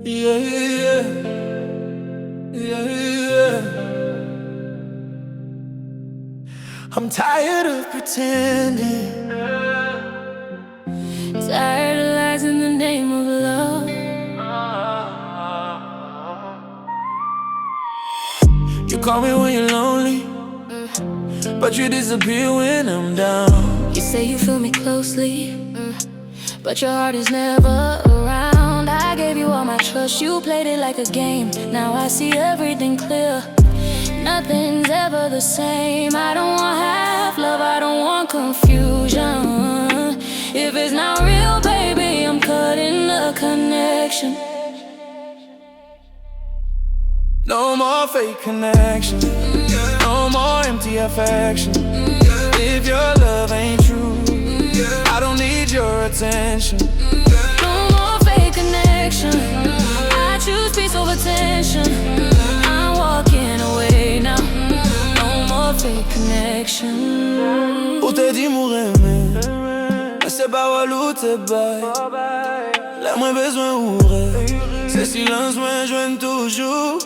Yeah, yeah, yeah, yeah. I'm tired of pretending, tired of lies in the name of love. You call me when you're lonely, but you disappear when I'm down. You say you feel me closely, but your heart is never around. I gave you all my trust, you played it like a game. Now I see everything clear, nothing's ever the same. I don't want half love, I don't want confusion. If it's not real, baby, I'm cutting the connection. No more fake connection, no more empty affection. If your love ain't true, I don't need your attention. No more fake connection, I choose peace over tension. I'm walking away now, no more fake connection. Ou te di mou reme, mais c'est pas walou te bay. Là moi besoin ouvre, c'est silence moi joigne toujours.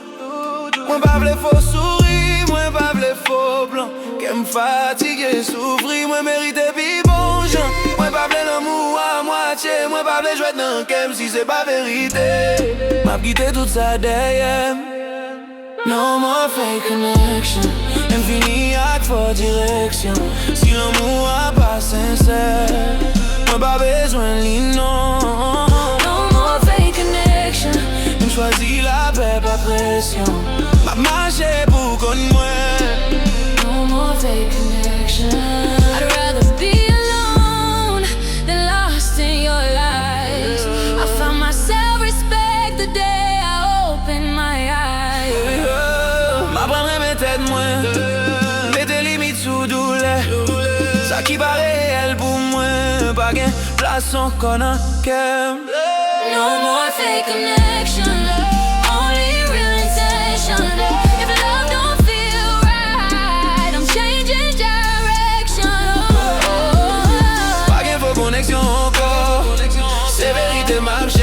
Moi pas vle faux sourire, moi pas vle faux blanc. Qu'elle fatigue, souffrir, moi mérite pi bon gens. Moi pas vle l'amour à moitié, moi pas vle jouer dans qu'aime si c'est pas vérité. M'a quitté tout ça derrière. No more fake connection, infini ak faux direction. Si l'amour a pas sincère, moi pas besoin li non. No more fake connection, On choisit la paix, pas pression. M'a marché pour qu'on moi. no more fake connection. I'd rather be alone than lost in your lies. I found myself respect the day I opened my eyes. Ma prendre mes têtes moins, mets tes limites sous douleur. Ça qui paraît réel pour moi, pas gain place en connaît qu'aime. No more fake connection, only real intention. If love don't feel right, I'm changing direction. Pas gain faux connexion encore, c'est vérité marche.